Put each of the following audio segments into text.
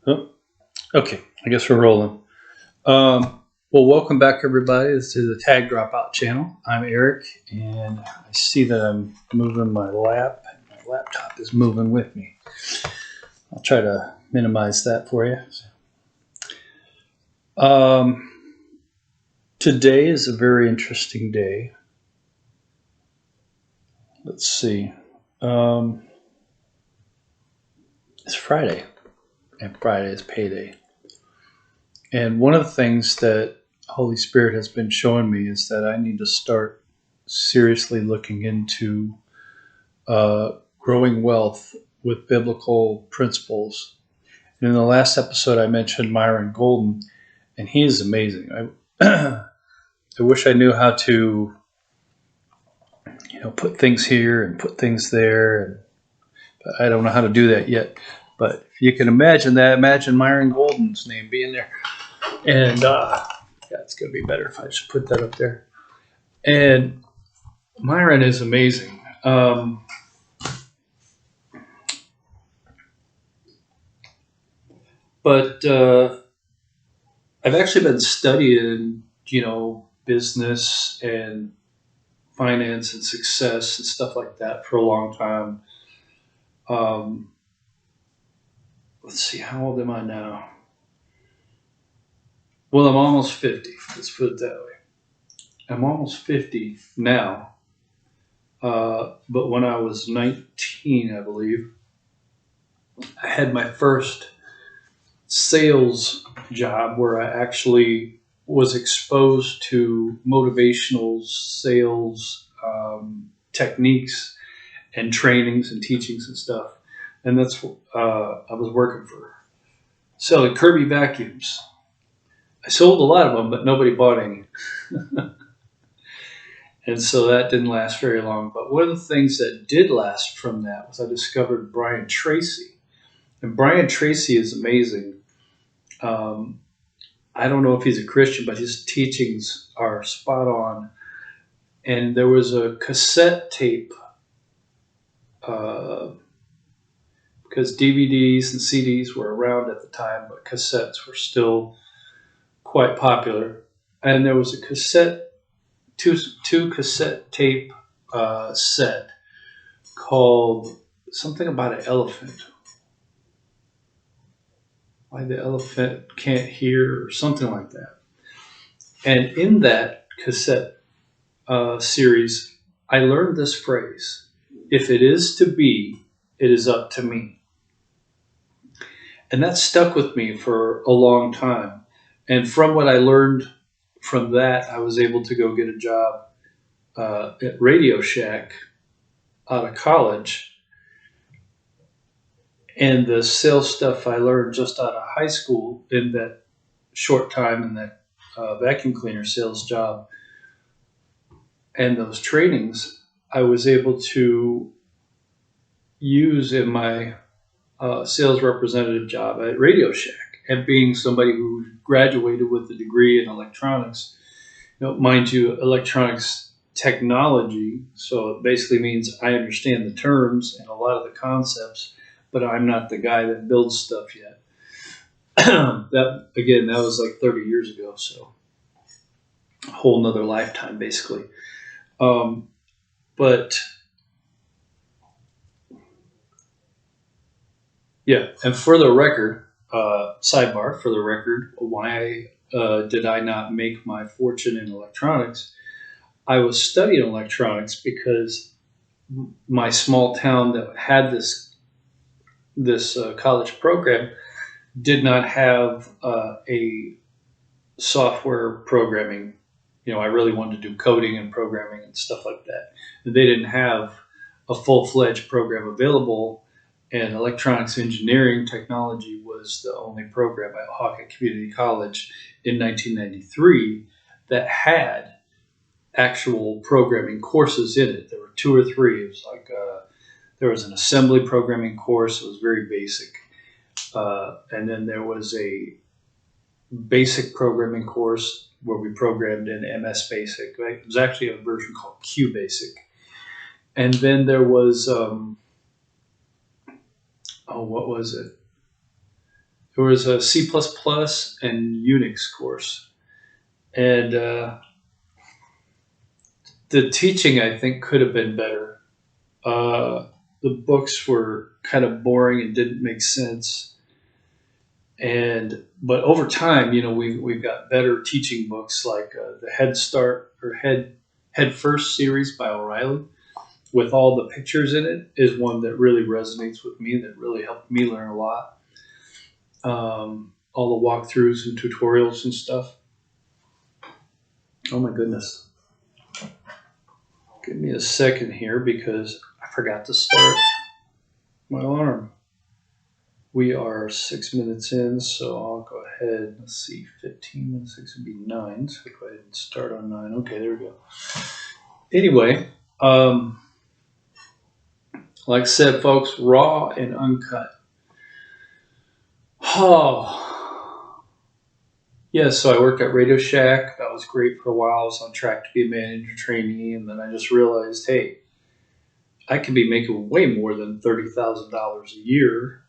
Oh, okay, I guess we're rolling. Well, welcome back, everybody. This is the Tag Dropout channel. I'm Eric, and I see that I'm moving my lap. My laptop is moving with me. I'll try to minimize that for you. Today is a very interesting day. Let's see. It's Friday, and Friday is payday. And one of the things that Holy Spirit has been showing me is that I need to start seriously looking into growing wealth with biblical principles. And in the last episode, I mentioned Myron Golden, and he is amazing. I wish I knew how to, put things here and put things there. But I don't know how to do that yet. But if you can imagine that, imagine Myron Golden's name being there. And it's going to be better if I just put that up there. And Myron is amazing. But I've actually been studying, business and finance and success and stuff like that for a long time. Let's see, how old am I now? Well, I'm almost 50. Let's put it that way. I'm almost 50 now. But when I was 19, I believe, I had my first sales job where I actually was exposed to motivational sales techniques and trainings and teachings and stuff. And that's I was working for selling Kirby vacuums. I sold a lot of them, but nobody bought any. And so that didn't last very long. But one of the things that did last from that was I discovered Brian Tracy. And Brian Tracy is amazing. I don't know if he's a Christian, but his teachings are spot on. And there was a cassette tape, because DVDs and CDs were around at the time, but cassettes were still quite popular. And there was a two cassette tape set called something about an elephant. Why the elephant can't hear, or something like that. And in that cassette series, I learned this phrase: if it is to be, it is up to me. And that stuck with me for a long time. And from what I learned from that, I was able to go get a job at Radio Shack out of college. And the sales stuff I learned just out of high school in that short time in that vacuum cleaner sales job and those trainings, I was able to use in my sales representative job at Radio Shack. And being somebody who graduated with a degree in electronics, mind you, electronics technology, so it basically means I understand the terms and a lot of the concepts, but I'm not the guy that builds stuff yet. That was like 30 years ago, so a whole nother lifetime, basically. But yeah, and for the record, sidebar, for the record, why did I not make my fortune in electronics? I was studying electronics because my small town that had this college program did not have a software programming. I really wanted to do coding and programming and stuff like that. They didn't have a full-fledged program available, and electronics engineering technology was the only program at Hawkeye Community College in 1993 that had actual programming courses in it. There were 2 or 3. It was like there was an assembly programming course. It was very basic. And then there was a basic programming course where we programmed in MS Basic. Right? It was actually a version called Q Basic. And then there was, what was it? There was a C++ and Unix course, and the teaching I think could have been better. The books were kind of boring and didn't make sense. But over time, we've got better teaching books like the Head Start or Head First series by O'Reilly, with all the pictures in it, is one that really resonates with me. That really helped me learn a lot. All the walkthroughs and tutorials and stuff. Oh my goodness! Give me a second here because I forgot to start my alarm. We are 6 minutes in, so I'll go ahead. Let's see, 15 minutes, 6 would be 9. So go ahead and start on 9. Okay, there we go. Anyway, like I said, folks, raw and uncut. Oh, yeah, so I worked at Radio Shack. That was great for a while. I was on track to be a manager trainee, and then I just realized, hey, I could be making way more than $30,000 a year.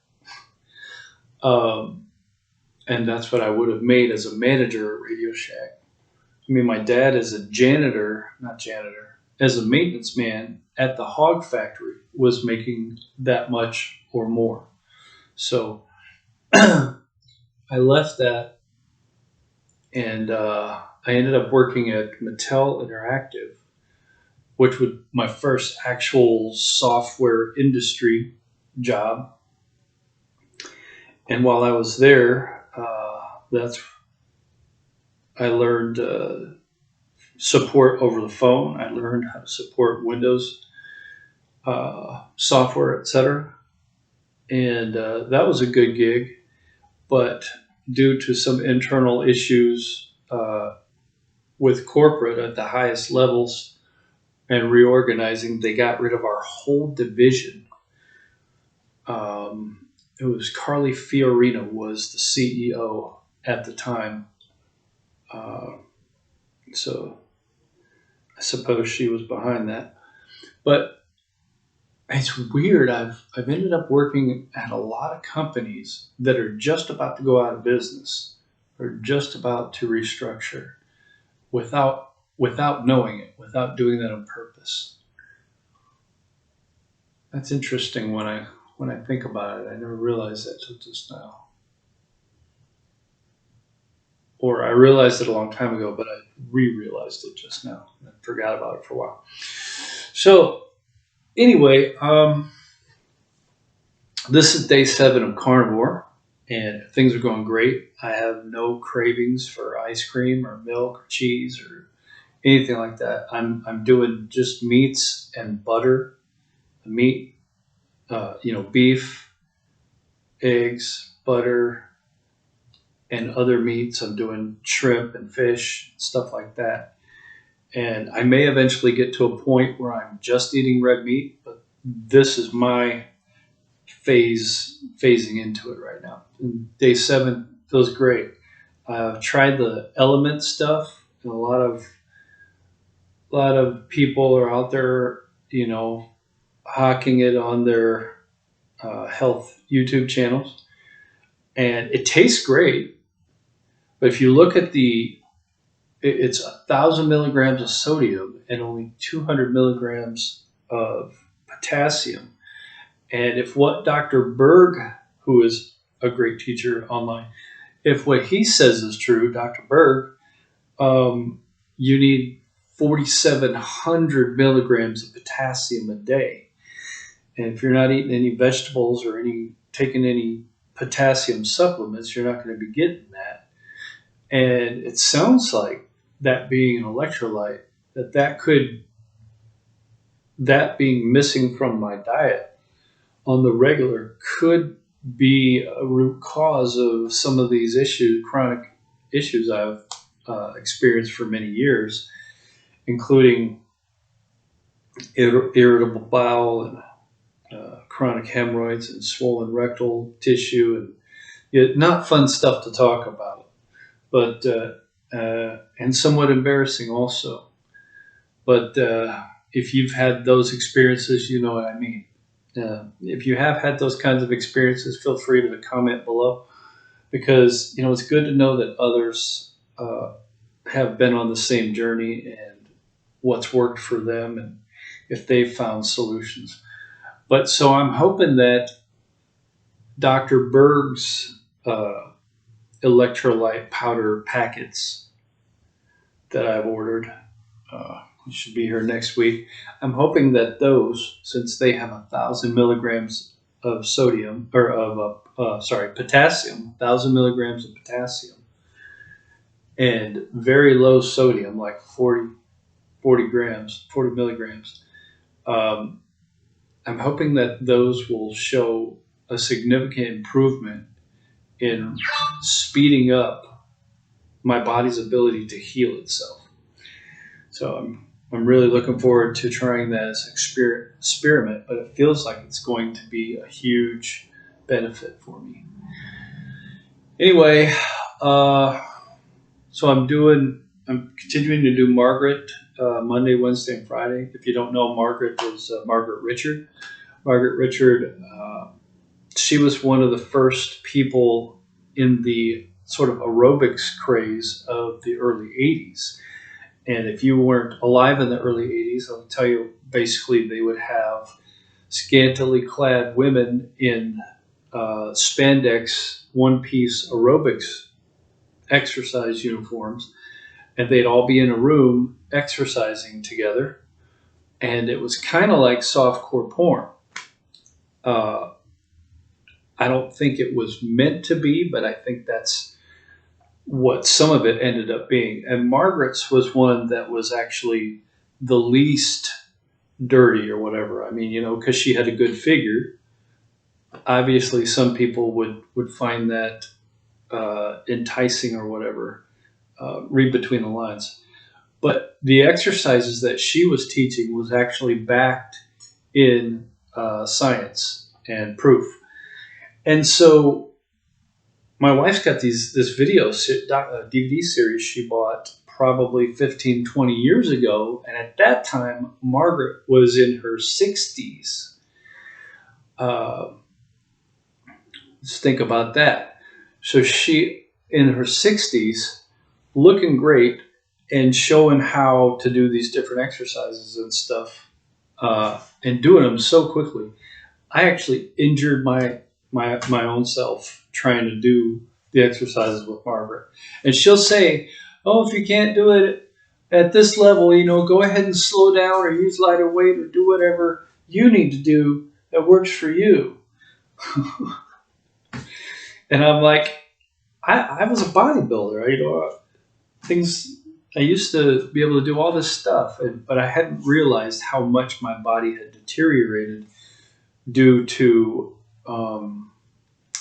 And that's what I would have made as a manager at Radio Shack. I mean, my dad is a as a maintenance man at the hog factory was making that much or more. So I left that, and I ended up working at Mattel Interactive, which was my first actual software industry job. And while I was there, I learned support over the phone. I learned how to support Windows software, etc. And that was a good gig. But due to some internal issues with corporate at the highest levels and reorganizing, they got rid of our whole division. It was Carly Fiorina was the CEO at the time. So I suppose she was behind that. But it's weird. I've ended up working at a lot of companies that are just about to go out of business or just about to restructure without knowing it, without doing that on purpose. That's interesting when I think about it. I never realized that till just now. Or I realized it a long time ago, but I re-realized it just now. I forgot about it for a while. So anyway, this is day 7 of Carnivore, and things are going great. I have no cravings for ice cream or milk or cheese or anything like that. I'm doing just meats and butter, meat, beef, eggs, butter, and other meats. I'm doing shrimp and fish, stuff like that. And I may eventually get to a point where I'm just eating red meat, but this is my phasing into it right now. And day 7 feels great. I've tried the element stuff, and a lot of people are out there, hawking it on their health YouTube channels, and it tastes great. But if you look at it's 1,000 milligrams of sodium and only 200 milligrams of potassium. And if what Dr. Berg, who is a great teacher online, if what he says is true, Dr. Berg, you need 4,700 milligrams of potassium a day. And if you're not eating any vegetables or taking any potassium supplements, you're not going to be getting that. And it sounds like that being an electrolyte, that being missing from my diet on the regular could be a root cause of some of these chronic issues I've experienced for many years, including irritable bowel and chronic hemorrhoids and swollen rectal tissue, and not fun stuff to talk about, but and somewhat embarrassing also. But if you've had those experiences, you know what I mean. If you have had those kinds of experiences, feel free to comment below. because it's good to know that others have been on the same journey and what's worked for them and if they've found solutions. But so I'm hoping that Dr. Berg's electrolyte powder packets that I've ordered, should be here next week. I'm hoping that those, since they have 1,000 milligrams of sodium or of potassium, 1,000 milligrams of potassium, and very low sodium, like 40 milligrams. I'm hoping that those will show a significant improvement in speeding up my body's ability to heal itself. So I'm really looking forward to trying that as an experiment, but it feels like it's going to be a huge benefit for me. Anyway, so I'm continuing to do Margaret Monday, Wednesday, and Friday. If you don't know, Margaret is Margaret Richard. Margaret Richard, she was one of the first people in the sort of aerobics craze of the early 80s. And if you weren't alive in the early 80s, I'll tell you, basically they would have scantily clad women in spandex one-piece aerobics exercise uniforms, and they'd all be in a room exercising together, and it was kind of like softcore porn. I don't think it was meant to be, but I think that's what some of it ended up being. And Margaret's was one that was actually the least dirty or whatever. I mean, because she had a good figure. Obviously, some people would find that enticing or whatever. Read between the lines. But the exercises that she was teaching was actually backed in science and proof. And so my wife's got this video DVD series she bought probably 15, 20 years ago. And at that time, Margaret was in her 60s. Let's think about that. So she, in her 60s, looking great and showing how to do these different exercises and stuff, and doing them so quickly. I actually injured my own self trying to do the exercises with Margaret. And she'll say, oh, if you can't do it at this level, go ahead and slow down or use lighter weight or do whatever you need to do that works for you. And I'm like, I was a bodybuilder. I used to be able to do all this stuff, but I hadn't realized how much my body had deteriorated due to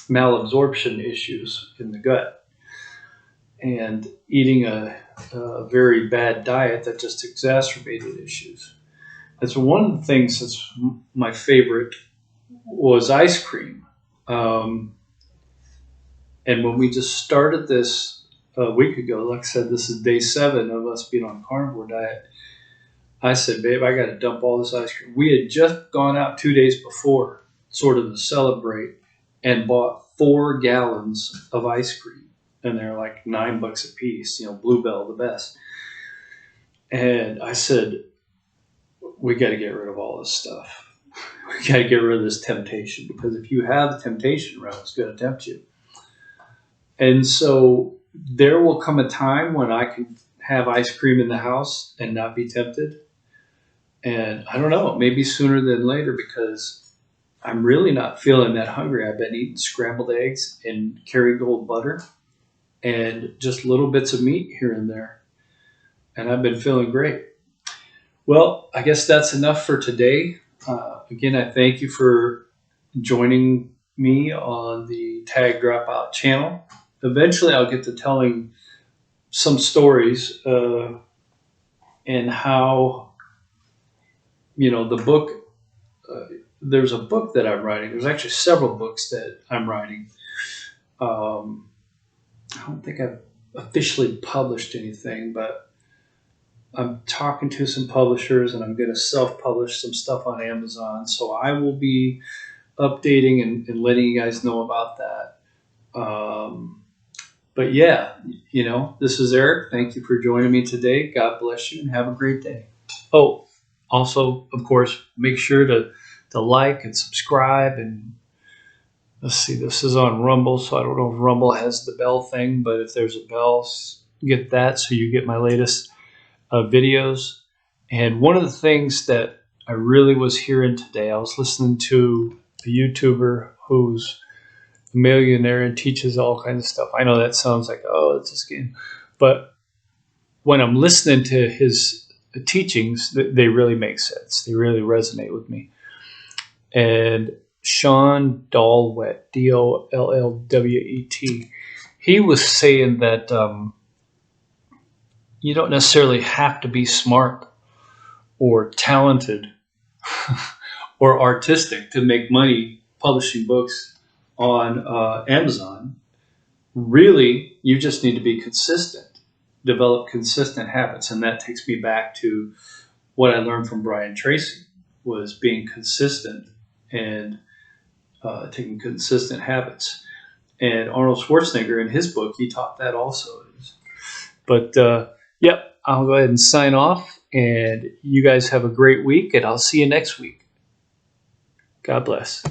malabsorption issues in the gut and eating a very bad diet that just exacerbated issues. And so one of the things that's my favorite was ice cream. And when we just started this a week ago, like I said, this is day 7 of us being on carnivore diet. I said, babe, I got to dump all this ice cream. We had just gone out 2 days before, sort of to celebrate, and bought 4 gallons of ice cream. And they're like $9 a piece, Bluebell, the best. And I said, we got to get rid of all this stuff. We got to get rid of this temptation, because if you have temptation around, it's going to tempt you. And so there will come a time when I can have ice cream in the house and not be tempted. And I don't know, maybe sooner than later, because I'm really not feeling that hungry. I've been eating scrambled eggs and Kerrygold butter and just little bits of meat here and there. And I've been feeling great. Well, I guess that's enough for today. Again, I thank you for joining me on the Tag Dropout channel. Eventually, I'll get to telling some stories and how, the book, there's a book that I'm writing. There's actually several books that I'm writing. I don't think I've officially published anything, but I'm talking to some publishers, and I'm going to self-publish some stuff on Amazon. So I will be updating and letting you guys know about that. But yeah, this is Eric. Thank you for joining me today. God bless you and have a great day. Oh, also, of course, make sure to like and subscribe. And let's see, this is on Rumble, so I don't know if Rumble has the bell thing, but if there's a bell, get that so you get my latest videos. And one of the things that I really was hearing today, I was listening to a YouTuber who's a millionaire and teaches all kinds of stuff. I know that sounds like, oh, it's a scam. But when I'm listening to his teachings, they really make sense. They really resonate with me. And Sean Dollwet, Dollwet, he was saying that you don't necessarily have to be smart or talented or artistic to make money publishing books on Amazon. Really, you just need to be consistent, develop consistent habits. And that takes me back to what I learned from Brian Tracy, was being consistent and taking consistent habits. And Arnold Schwarzenegger, in his book, he taught that also. But yep, I'll go ahead and sign off. And you guys have a great week, and I'll see you next week. God bless.